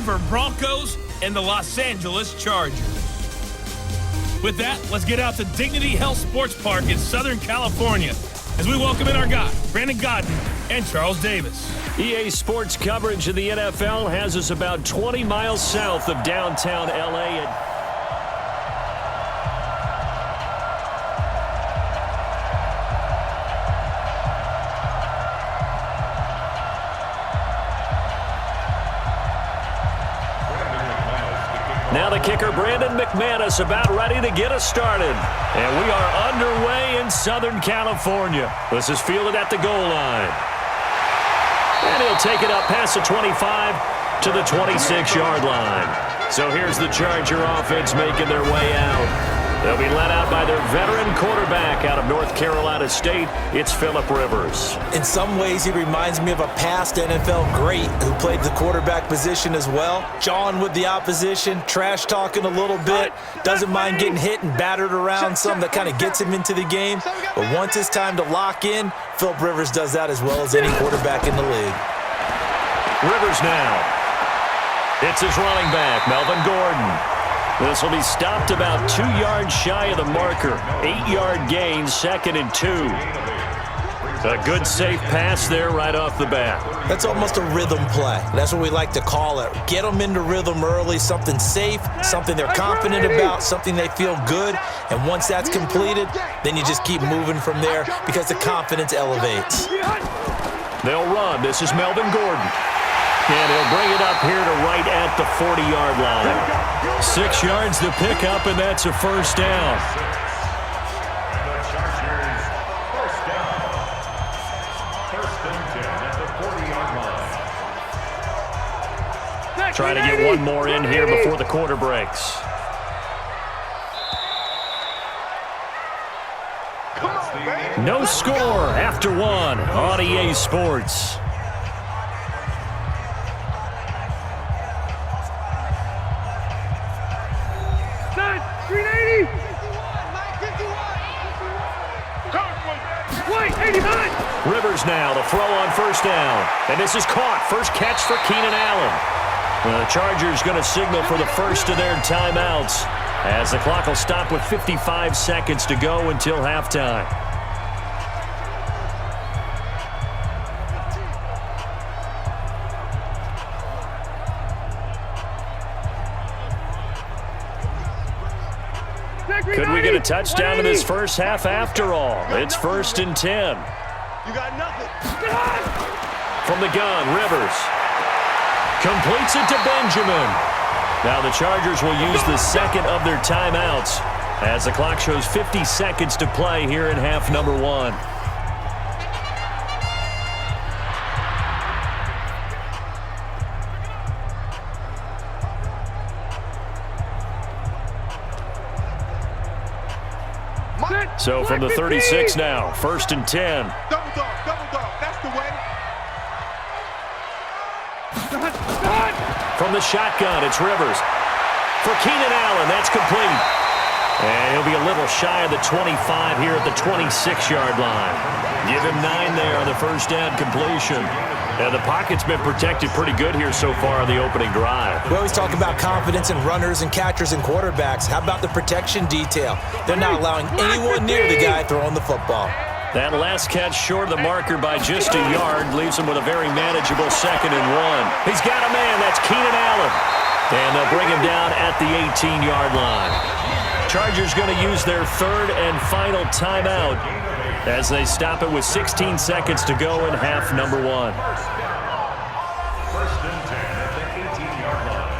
Denver Broncos and the Los Angeles Chargers. With that, let's get out to Dignity Health Sports Park in Southern California as we welcome in our guys, Brandon Godden and Charles Davis. EA Sports coverage of the NFL has us about 20 miles south of downtown L.A. Now the kicker, Brandon McManus, about ready to get us started. And we are underway in Southern California. This is fielded at the goal line. And he'll take it up past the 25 to the 26-yard line. So here's the Charger offense making their way out. They'll be led out by their veteran quarterback out of North Carolina State. It's Phillip Rivers. In some ways, he reminds me of a past NFL great who played the quarterback position as well. Jawing with the opposition, trash talking a little bit, doesn't mind getting hit and battered around some. That kind of gets him into the game. But once it's time to lock in, Phillip Rivers does that as well as any quarterback in the league. Rivers now. It's his running back, Melvin Gordon. This will be stopped about 2 yards shy of the marker. 8-yard gain, 2nd and 2. A good safe pass there right off the bat. That's almost a rhythm play. That's what we like to call it. Get them into rhythm early, something safe, something they're confident about, something they feel good. And once that's completed, then you just keep moving from there because the confidence elevates. They'll run. This is Melvin Gordon. And he'll bring it up here to right at the 40-yard line. 6 yards to pick up, and that's a first down. Trying to get one more in here before the quarter breaks. No score after one on EA Sports. Rivers now, the throw on first down. And this is caught. First catch for Keenan Allen. The Chargers going to signal for the first of their timeouts as the clock will stop with 55 seconds to go until halftime. Could we get a touchdown in this first half after all? It's 1st and 10. You got nothing. From the gun, Rivers completes it to Benjamin. Now the Chargers will use the second of their timeouts as the clock shows 50 seconds to play here in half number one. So from the 36 now, 1st and 10. Double dog, that's the way. From the shotgun, it's Rivers. For Keenan Allen, that's complete. And he'll be a little shy of the 25 here at the 26-yard line. Give him 9 there on the first down completion. And the pocket's been protected pretty good here so far on the opening drive. We always talk about confidence in runners and catchers and quarterbacks. How about the protection detail? They're not allowing anyone near the guy throwing the football. That last catch short of the marker by just a yard leaves him with a very manageable 2nd and 1. He's got a man. That's Keenan Allen. And they'll bring him down at the 18-yard line. Chargers going to use their third and final timeout as they stop it with 16 seconds to go in half number one. 1st and 10 at the 18-yard line.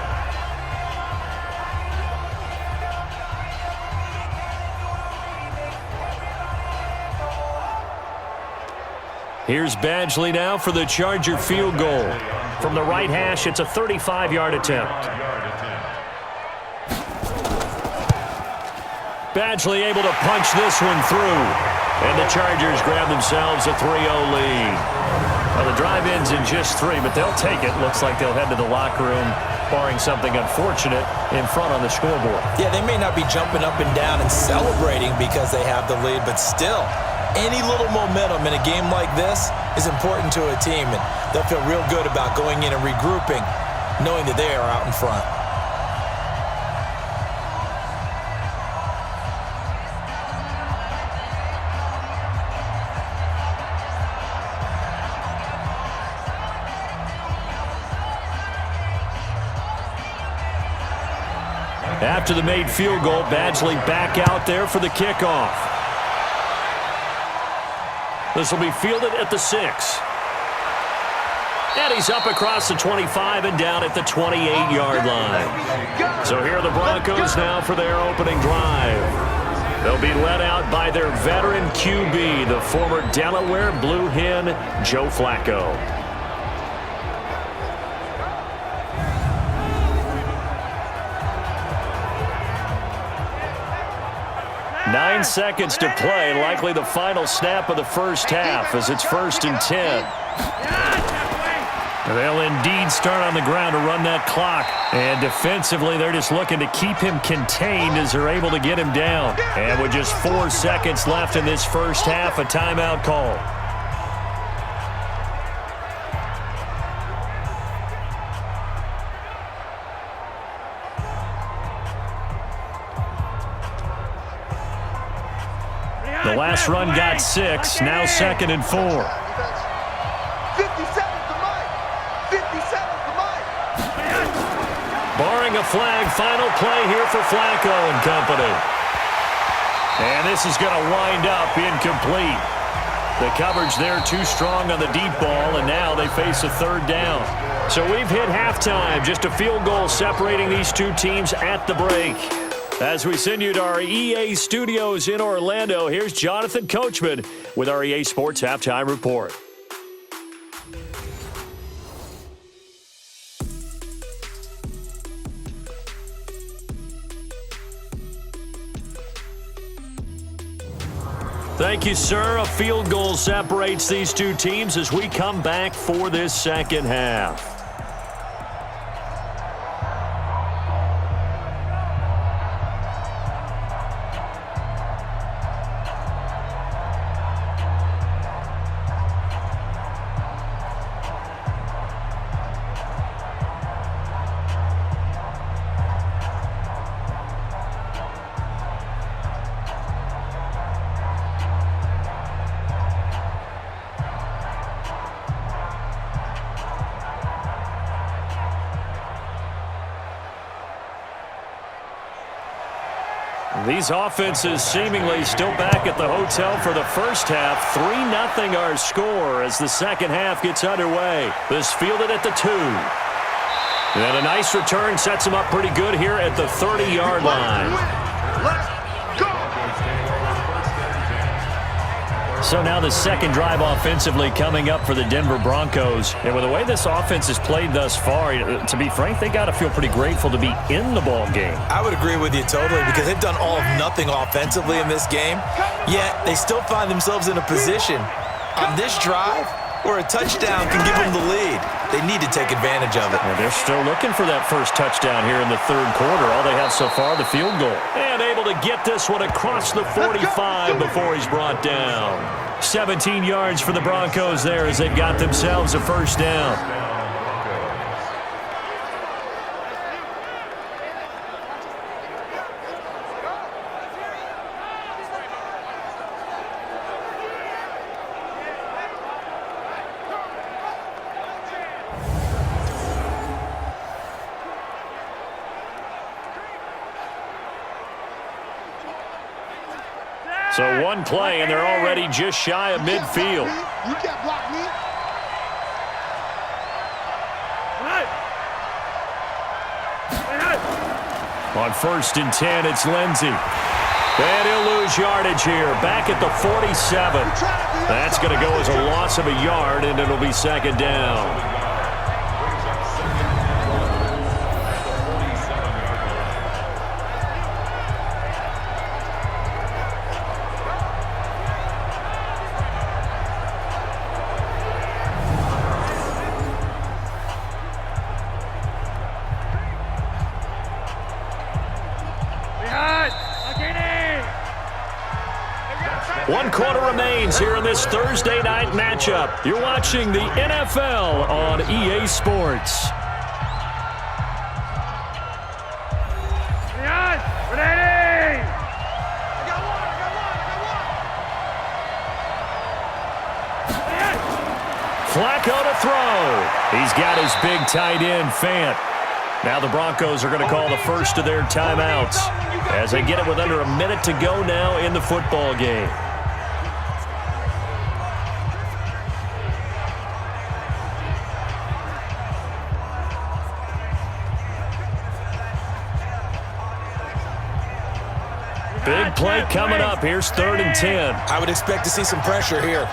Here's Badgley now for the Charger field goal. From the right hash, it's a 35-yard attempt. Badgley able to punch this one through. And the Chargers grab themselves a 3-0 lead. Well, the drive ends in just 3, but they'll take it. Looks like they'll head to the locker room, barring something unfortunate, in front on the scoreboard. Yeah, they may not be jumping up and down and celebrating because they have the lead, but still, any little momentum in a game like this is important to a team, and they'll feel real good about going in and regrouping knowing that they are out in front. After the made field goal, Badgley back out there for the kickoff. This will be fielded at the 6. And he's up across the 25 and down at the 28-yard line. So here are the Broncos now for their opening drive. They'll be led out by their veteran QB, the former Delaware Blue Hen, Joe Flacco. 9 seconds to play, likely the final snap of the first half as it's 1st and 10. They'll indeed start on the ground to run that clock. And defensively, they're just looking to keep him contained as they're able to get him down. And with just 4 seconds left in this first half, a timeout call. The last run got 6, now 2nd and 4. 50 seconds to Mike. 50 seconds to Mike. Barring a flag, final play here for Flacco and company. And this is going to wind up incomplete. The coverage there too strong on the deep ball, and now they face a 3rd down. So we've hit halftime, just a field goal separating these two teams at the break. As we send you to our EA studios in Orlando, here's Jonathan Coachman with our EA Sports Halftime Report. Thank you, sir. A field goal separates these two teams as we come back for this second half. These offenses seemingly still back at the hotel for the first half. 3-0 our score as the second half gets underway. This fielded at the 2. And a nice return sets them up pretty good here at the 30-yard line. So now the second drive offensively coming up for the Denver Broncos. And with the way this offense has played thus far, to be frank, they got to feel pretty grateful to be in the ball game. I would agree with you totally because they've done all of nothing offensively in this game, yet they still find themselves in a position on this drive where a touchdown can give them the lead. They need to take advantage of it. And they're still looking for that first touchdown here in the 3rd quarter. All they have so far, the field goal. And able to get this one across the 45 before he's brought down. 17 yards for the Broncos there as they've got themselves a first down. So one play, and they're already just shy of midfield. You can't block me. On 1st and 10, it's Lindsey. And he'll lose yardage here. Back at the 47. That's going to go as a loss of a yard, and it'll be 2nd down. One quarter remains here in this Thursday night matchup. You're watching the NFL on EA Sports. throw. He's got his big tight end, Fant. Now the Broncos are going to call the first of their timeouts as they get it with under a minute to go now in the football game. Big play coming up. Here's 3rd and 10. I would expect to see some pressure here.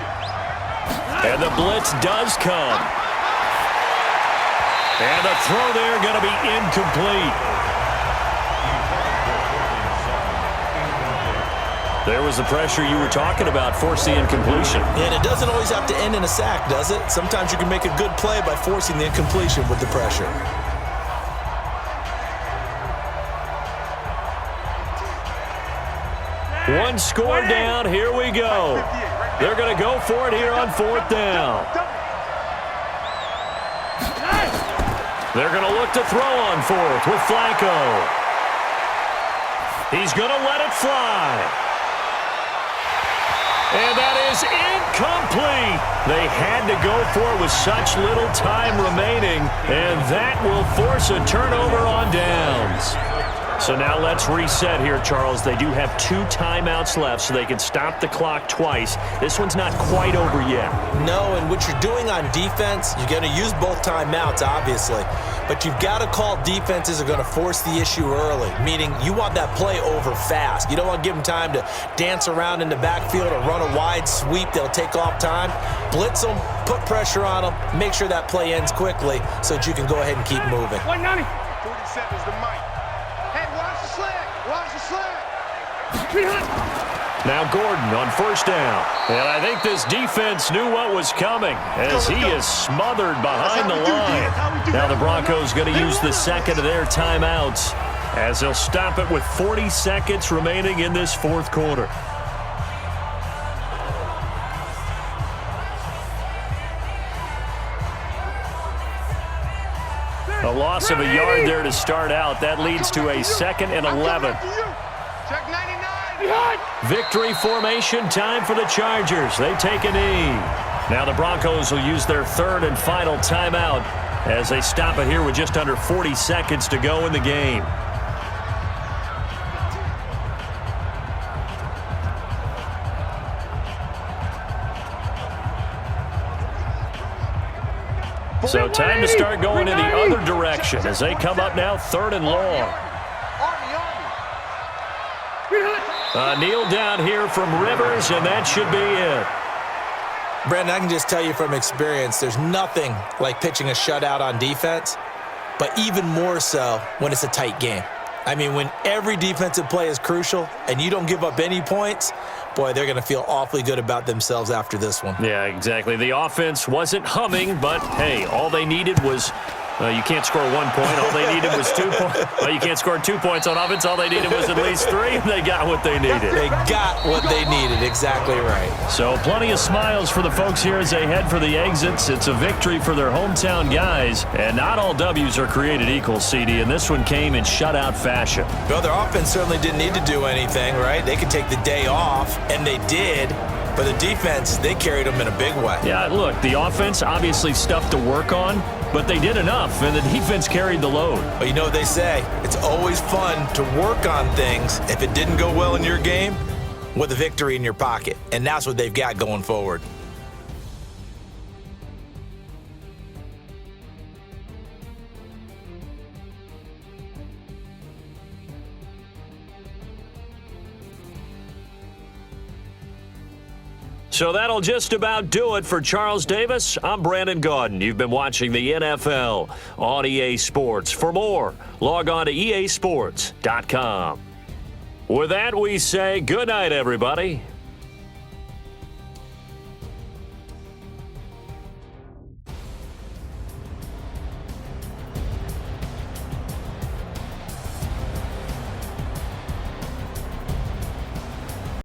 And the blitz does come. And the throw there going to be incomplete. There was the pressure you were talking about, force the incompletion. And it doesn't always have to end in a sack, does it? Sometimes you can make a good play by forcing the incompletion with the pressure. One score down. Here we go. They're going to go for it here on 4th down. They're going to look to throw on 4th with Flacco. He's going to let it fly. And that is incomplete. They had to go for it with such little time remaining, and that will force a turnover on downs. So now let's reset here, Charles. They do have 2 timeouts left, so they can stop the clock twice. This one's not quite over yet. No, and what you're doing on defense, you're going to use both timeouts, obviously. But you've got to call defenses are going to force the issue early, meaning you want that play over fast. You don't want to give them time to dance around in the backfield or run a wide sweep. They'll take off time. Blitz them, put pressure on them, make sure that play ends quickly so that you can go ahead and keep moving. 190. 47 is the mic. Hey, watch the slant. Watch the slant. Now Gordon on 1st down. And I think this defense knew what was coming as he is smothered behind the line. Now the Broncos going to use the 2nd of their timeouts as they'll stop it with 40 seconds remaining in this 4th quarter. A loss of a yard there to start out. That leads to a 2nd and 11. Check 99. Victory formation time for the Chargers. They take a knee. Now the Broncos will use their 3rd and final timeout as they stop it here with just under 40 seconds to go in the game. So time to start going in the other direction as they come up now 3rd and long. Kneel down here from Rivers, and that should be it. Brandon, I can just tell you from experience, there's nothing like pitching a shutout on defense, but even more so when it's a tight game. I mean, when every defensive play is crucial and you don't give up any points, boy, they're going to feel awfully good about themselves after this one. Yeah, exactly. The offense wasn't humming, but, hey, all they needed was you can't score 1 point. All they needed was 2 points. Well, you can't score 2 points on offense. All they needed was at least 3. They got what they needed. They got what they needed. Exactly right. So plenty of smiles for the folks here as they head for the exits. It's a victory for their hometown guys. And not all W's are created equal, CD. And this one came in shutout fashion. Well, their offense certainly didn't need to do anything, right? They could take the day off, and they did. But the defense, they carried them in a big way. Yeah, look, the offense obviously stuff to work on, but they did enough, and the defense carried the load. But you know what they say, it's always fun to work on things if it didn't go well in your game with a victory in your pocket. And that's what they've got going forward. So that'll just about do it for Charles Davis. I'm Brandon Gaudin. You've been watching the NFL on EA Sports. For more, log on to easports.com. With that, we say good night, everybody.